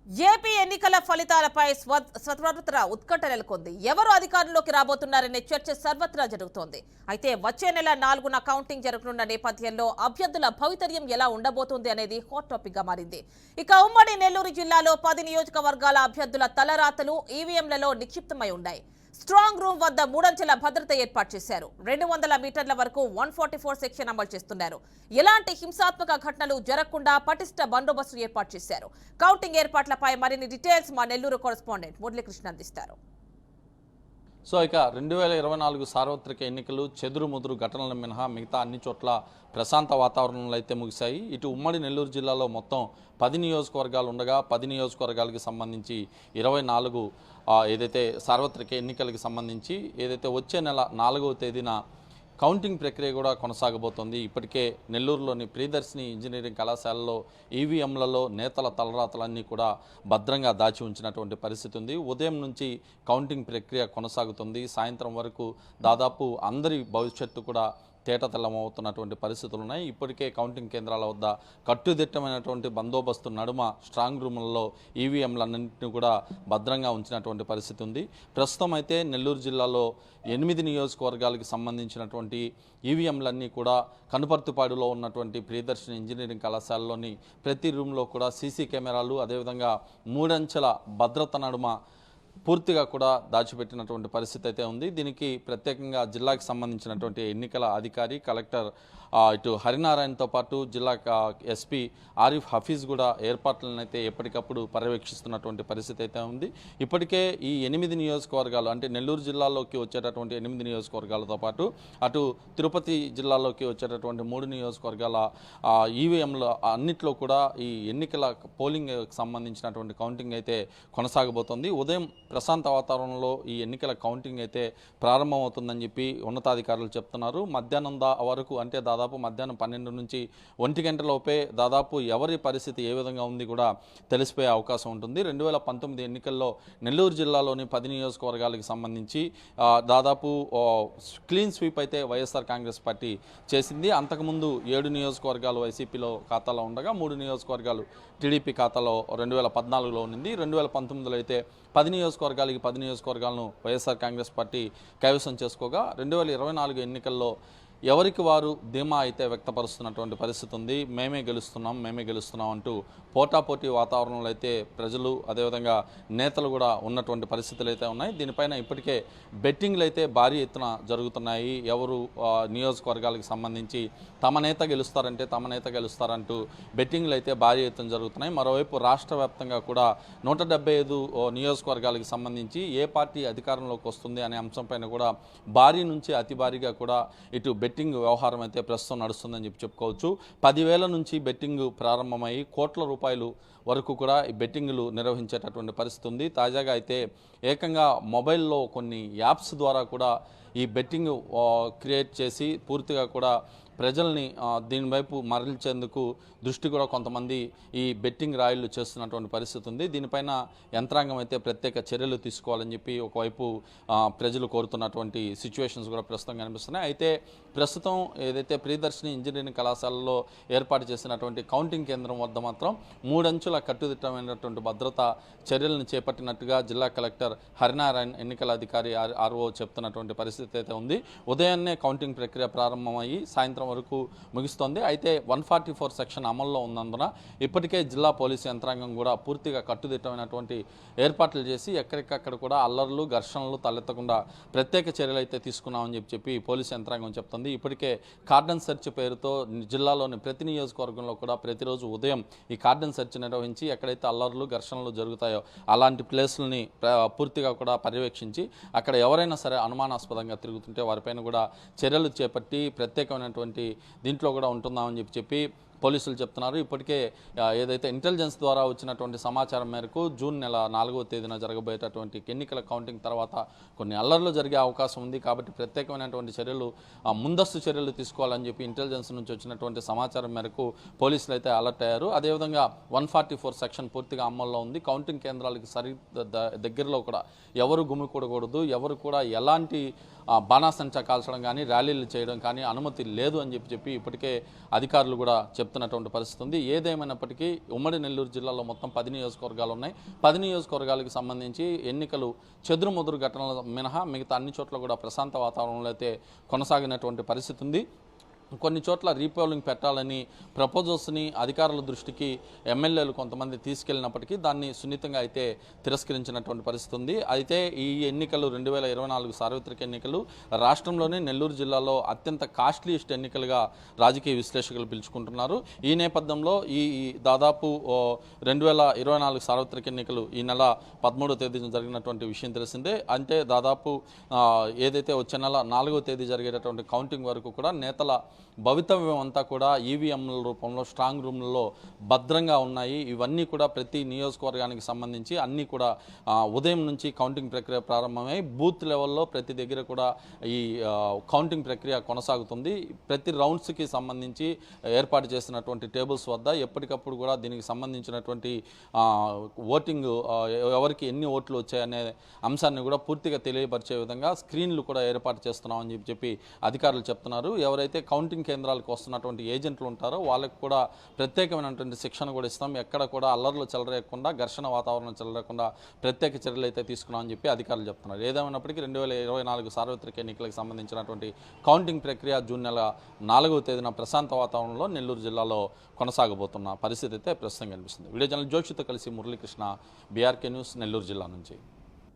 AP ఎన్నికల ఫలితాలపై స్వతంత్ర ఉత్కంఠ నెలకొంది. ఎవరు అధికారంలోకి రాబోతున్నారనే చర్చ సర్వత్రా జరుగుతోంది. అయితే వచ్చే నెల 4న కౌంటింగ్ జరగనున్న నేపథ్యంలో అభ్యర్థుల భవితవ్యం ఎలా ఉండబోతోంది అనేది హాట్ టాపిక్ గా మారింది. ఇక ఉమ్మడి నెల్లూరు జిల్లాలో 10 నియోజకవర్గాల అభ్యర్థుల తలరాతలు ఈవీఎంలలో నిక్షిప్తమై ఉన్నాయి. స్ట్రాంగ్ రూమ్ వద్ద 3 అంచెల భద్రత ఏర్పాటు చేశారు. 200 మీటర్ల వరకు 144 సెక్షన్ అమలు చేస్తున్నారు. ఎలాంటి హింసాత్మక ఘటనలు జరగకుండా పటిష్ట బందోబస్తు ఏర్పాటు చేశారు. కౌంటింగ్ ఏర్పాట్లపై మరిన్ని డీటెయిల్స్ మా నెల్లూరు కరెస్పాండెంట్ మురళీకృష్ణ అందిస్తారు. ఇక 2024 సార్వత్రిక ఎన్నికలు చెదురుముదురు ఘటనల మినహా మిగతా అన్ని చోట్ల ప్రశాంత వాతావరణంలో అయితే ముగిశాయి. ఇటు ఉమ్మడి నెల్లూరు జిల్లాలో మొత్తం 10 నియోజకవర్గాలు ఉండగా 10 నియోజకవర్గాలకి సంబంధించి 24 ఏదైతే సార్వత్రిక ఎన్నికలకి సంబంధించి ఏదైతే వచ్చే నెల 4వ తేదీన కౌంటింగ్ ప్రక్రియ కూడా కొనసాగబోతోంది. ఇప్పటికే నెల్లూరులోని ప్రియదర్శిని ఇంజనీరింగ్ కళాశాలలో ఈవీఎంలలో నేతల తలరాతలన్నీ కూడా భద్రంగా దాచి ఉంచినటువంటి పరిస్థితి ఉంది. ఉదయం నుంచి కౌంటింగ్ ప్రక్రియ కొనసాగుతుంది. సాయంత్రం వరకు దాదాపు అందరి భవిష్యత్తు కూడా తేటతెల్లమవుతున్నటువంటి పరిస్థితులు ఉన్నాయి. ఇప్పటికే కౌంటింగ్ కేంద్రాల వద్ద కట్టుదిట్టమైనటువంటి బందోబస్తు నడుమ స్ట్రాంగ్ రూములలో ఈవీఎంలన్నింటినీ కూడా భద్రంగా ఉంచినటువంటి పరిస్థితి ఉంది. ప్రస్తుతం అయితే నెల్లూరు జిల్లాలో 8 నియోజకవర్గాలకు సంబంధించినటువంటి ఈవీఎంలన్నీ కూడా కనుపర్తిపాడులో ఉన్నటువంటి ప్రియదర్శిని ఇంజనీరింగ్ కళాశాలలోని ప్రతి రూమ్లో కూడా సీసీ కెమెరాలు అదేవిధంగా 3 అంచెల భద్రత నడుమ పూర్తిగా కూడా దాచిపెట్టినటువంటి పరిస్థితి అయితే ఉంది. దీనికి ప్రత్యేకంగా జిల్లాకి సంబంధించినటువంటి ఎన్నికల అధికారి కలెక్టర్ ఇటు హరినారాయణతో పాటు జిల్లా ఎస్పీ ఆరిఫ్ హఫీజ్ కూడా ఏర్పాట్లను అయితే ఎప్పటికప్పుడు పర్యవేక్షిస్తున్నటువంటి పరిస్థితి అయితే ఉంది. ఇప్పటికే ఈ 8 నియోజకవర్గాలు అంటే నెల్లూరు జిల్లాలోకి వచ్చేటటువంటి 8 నియోజకవర్గాలతో పాటు అటు తిరుపతి జిల్లాలోకి వచ్చేటటువంటి 3 నియోజకవర్గాల ఈవీఎంల అన్నిట్లో కూడా ఈ ఎన్నికల పోలింగ్ సంబంధించినటువంటి కౌంటింగ్ అయితే కొనసాగబోతోంది. ఉదయం ప్రశాంత వాతావరణంలో ఈ ఎన్నికల కౌంటింగ్ అయితే ప్రారంభమవుతుందని చెప్పి ఉన్నతాధికారులు చెప్తున్నారు. మధ్యాహ్నం వరకు అంటే దాదాపు మధ్యాహ్నం 12 నుంచి 1 గంటలోపే దాదాపు ఎవరి పరిస్థితి ఏ విధంగా ఉంది కూడా తెలిసిపోయే అవకాశం ఉంటుంది. 2019 ఎన్నికల్లో నెల్లూరు జిల్లాలోని 10 నియోజకవర్గాలకు సంబంధించి దాదాపు క్లీన్ స్వీప్ అయితే వైఎస్ఆర్ కాంగ్రెస్ పార్టీ చేసింది. అంతకుముందు 7 నియోజకవర్గాలు వైసీపీలో ఖాతాలో ఉండగా 3 నియోజకవర్గాలు టీడీపీ ఖాతాలో 2014లో ఉంది. 2019లో అయితే 10 నియోజకవర్గాలను వైఎస్ఆర్ కాంగ్రెస్ పార్టీ కైవసం చేసుకోగా 2024 ఎన్నికల్లో ఎవరికి వారు ధీమా అయితే వ్యక్తపరుస్తున్నటువంటి పరిస్థితి ఉంది. మేమే గెలుస్తున్నాం అంటూ పోటాపోటీ వాతావరణంలో అయితే ప్రజలు అదేవిధంగా నేతలు కూడా ఉన్నటువంటి పరిస్థితులు అయితే ఉన్నాయి. దీనిపైన ఇప్పటికే బెట్టింగ్లు అయితే భారీ ఎత్తున జరుగుతున్నాయి. ఎవరు నియోజకవర్గాలకు సంబంధించి తమ నేత గెలుస్తారంటూ బెట్టింగ్లు అయితే భారీ ఎత్తున జరుగుతున్నాయి. మరోవైపు రాష్ట్ర వ్యాప్తంగా కూడా 175 నియోజకవర్గాలకు సంబంధించి ఏ పార్టీ అధికారంలోకి వస్తుంది అనే అంశంపైన కూడా భారీ నుంచి అతి భారీగా కూడా ఇటు బెట్టింగ్ వ్యవహారం అయితే ప్రస్తుతం నడుస్తుందని చెప్పుకోవచ్చు. 10,000 నుంచి బెట్టింగ్ ప్రారంభమై కోట్ల రూపాయలు వరకు కూడా ఈ బెట్టింగ్లు నిర్వహించేటటువంటి పరిస్థితి ఉంది. తాజాగా అయితే ఏకంగా మొబైల్లో కొన్ని యాప్స్ ద్వారా కూడా ఈ బెట్టింగ్ క్రియేట్ చేసి పూర్తిగా కూడా ప్రజల్ని దీనివైపు మరల్చేందుకు దృష్టి కూడా కొంతమంది ఈ బెట్టింగ్ రాయిళ్లు చేస్తున్నటువంటి పరిస్థితి ఉంది. దీనిపైన యంత్రాంగం అయితే ప్రత్యేక చర్యలు తీసుకోవాలని చెప్పి ఒకవైపు ప్రజలు కోరుతున్నటువంటి సిచ్యువేషన్స్ కూడా ప్రస్తుతం కనిపిస్తున్నాయి. అయితే ప్రస్తుతం ఏదైతే ప్రియదర్శిని ఇంజనీరింగ్ కళాశాలలో ఏర్పాటు చేసినటువంటి కౌంటింగ్ కేంద్రం వద్ద మాత్రం 3 అంచుల కట్టుదిట్టమైనటువంటి భద్రతా చర్యలను చేపట్టినట్టుగా జిల్లా కలెక్టర్ హరినారాయణ ఎన్నికల అధికారి ఆర్ఓ చెప్తున్నటువంటి పరిస్థితి అయితే ఉంది. ఉదయాన్నే కౌంటింగ్ ప్రక్రియ ప్రారంభమయ్యి సాయంత్రం వరకు ముగుస్తోంది. అయితే 144 సెక్షన్ అమల్లో ఉన్నందున ఇప్పటికే జిల్లా పోలీసు యంత్రాంగం కూడా పూర్తిగా కట్టుదిట్టమైనటువంటి ఏర్పాట్లు చేసి ఎక్కడికక్కడ కూడా అల్లర్లు ఘర్షణలు తలెత్తకుండా ప్రత్యేక చర్యలు అయితే తీసుకున్నామని చెప్పి పోలీసు యంత్రాంగం చెప్తుంది. ఇప్పటికే కార్డన్ సెర్చ్ పేరుతో జిల్లాలోని ప్రతి నియోజకవర్గంలో కూడా ప్రతిరోజు ఉదయం ఈ కార్డన్ సెర్చ్ నిర్వహించి ఎక్కడైతే అల్లర్లు ఘర్షణలు జరుగుతాయో అలాంటి ప్లేస్లని పూర్తిగా కూడా పర్యవేక్షించి అక్కడ ఎవరైనా సరే అనుమానాస్పదంగా తిరుగుతుంటే వారిపైన కూడా చర్యలు చేపట్టి ప్రత్యేకమైనటువంటి దీంట్లో కూడా ఉంటుందామని చెప్పి పోలీసులు చెప్తున్నారు. ఇప్పటికే ఏదైతే ఇంటెలిజెన్స్ ద్వారా వచ్చినటువంటి సమాచారం మేరకు జూన్ నెల 4వ తేదీన జరగబోయేటటువంటి ఎన్నికల కౌంటింగ్ తర్వాత కొన్ని అల్లర్లు జరిగే అవకాశం ఉంది. కాబట్టి ప్రత్యేకమైనటువంటి చర్యలు ముందస్తు చర్యలు తీసుకోవాలని చెప్పి ఇంటెలిజెన్స్ నుంచి వచ్చినటువంటి సమాచారం మేరకు పోలీసులు అయితే అలర్ట్ అయ్యారు. అదేవిధంగా 144 సెక్షన్ పూర్తిగా అమల్లో ఉంది. కౌంటింగ్ కేంద్రాలకు దగ్గరలో కూడా ఎవరు గుమికూడకూడదు, ఎవరు కూడా ఎలాంటి బాణాసంచా కాల్చడం కానీ ర్యాలీలు చేయడం కానీ అనుమతి లేదు అని చెప్పి ఇప్పటికే అధికారులు కూడా చెప్తున్నారు. చెప్తున్నటువంటి పరిస్థితి ఉంది. ఏదేమైనప్పటికీ ఉమ్మడి నెల్లూరు జిల్లాలో మొత్తం 10 నియోజకవర్గాలు ఉన్నాయి. 10 నియోజకవర్గాలకు సంబంధించి ఎన్నికలు చెదురుముదురు ఘటనలు మినహా మిగతా అన్ని చోట్ల కూడా ప్రశాంత వాతావరణంలో అయితే కొనసాగినటువంటి పరిస్థితి ఉంది. కొన్ని చోట్ల రీపోలింగ్ పెట్టాలని ప్రపోజల్స్ని అధికారుల దృష్టికి ఎమ్మెల్యేలు కొంతమంది తీసుకెళ్లినప్పటికీ దాన్ని సున్నితంగా అయితే తిరస్కరించినటువంటి పరిస్థితి ఉంది. అయితే ఈ ఎన్నికలు 2024 సార్వత్రిక ఎన్నికలు రాష్ట్రంలోనే నెల్లూరు జిల్లాలో అత్యంత కాస్ట్లీయెస్ట్ ఎన్నికలుగా రాజకీయ విశ్లేషకులు పిలుచుకుంటున్నారు. ఈ నేపథ్యంలో ఈ దాదాపు 2024 సార్వత్రిక ఎన్నికలు ఈ నెల 13వ తేదీన జరిగినటువంటి విషయం తెలిసిందే. అంటే దాదాపు ఏదైతే వచ్చే నెల 4వ తేదీ జరిగేటటువంటి కౌంటింగ్ వరకు కూడా నేతల భవితవ్యం అంతా కూడా ఈవీఎంల రూపంలో స్ట్రాంగ్ రూమ్లలో భద్రంగా ఉన్నాయి. ఇవన్నీ కూడా ప్రతి నియోజకవర్గానికి సంబంధించి అన్నీ కూడా ఉదయం నుంచి కౌంటింగ్ ప్రక్రియ ప్రారంభమై బూత్ లెవెల్లో ప్రతి దగ్గర కూడా ఈ కౌంటింగ్ ప్రక్రియ కొనసాగుతుంది. ప్రతి రౌండ్స్కి సంబంధించి ఏర్పాటు చేసినటువంటి టేబుల్స్ వద్ద ఎప్పటికప్పుడు కూడా దీనికి సంబంధించినటువంటి ఓటింగ్ ఎవరికి ఎన్ని ఓట్లు వచ్చాయనే అంశాన్ని కూడా పూర్తిగా తెలియపరిచే విధంగా స్క్రీన్లు కూడా ఏర్పాటు చేస్తున్నామని చెప్పి అధికారులు చెప్తున్నారు. ఎవరైతే కౌంటింగ్ కేంద్రాలకు వస్తున్నటువంటి ఏజెంట్లు ఉంటారో వాళ్ళకి కూడా ప్రత్యేకమైనటువంటి శిక్షణ కూడా ఇస్తాం. ఎక్కడ కూడా అల్లర్లు చెలరేయకుండా ఘర్షణ వాతావరణం చెలరేయకుండా ప్రత్యేక చర్యలు అయితే తీసుకున్నామని చెప్పి అధికారులు చెప్తున్నారు. ఏదేమైనప్పటికీ 2024 సార్వత్రిక ఎన్నికలకు సంబంధించినటువంటి కౌంటింగ్ ప్రక్రియ జూన్ నెల 4వ తేదీన ప్రశాంత వాతావరణంలో నెల్లూరు జిల్లాలో కొనసాగబోతున్న పరిస్థితి అయితే ప్రస్తుతం కనిపిస్తుంది. వీడియో జర్నలిస్ట్ జోషితో కలిసి మురళీకృష్ణ, బీఆర్కే న్యూస్, నెల్లూరు జిల్లా నుంచి.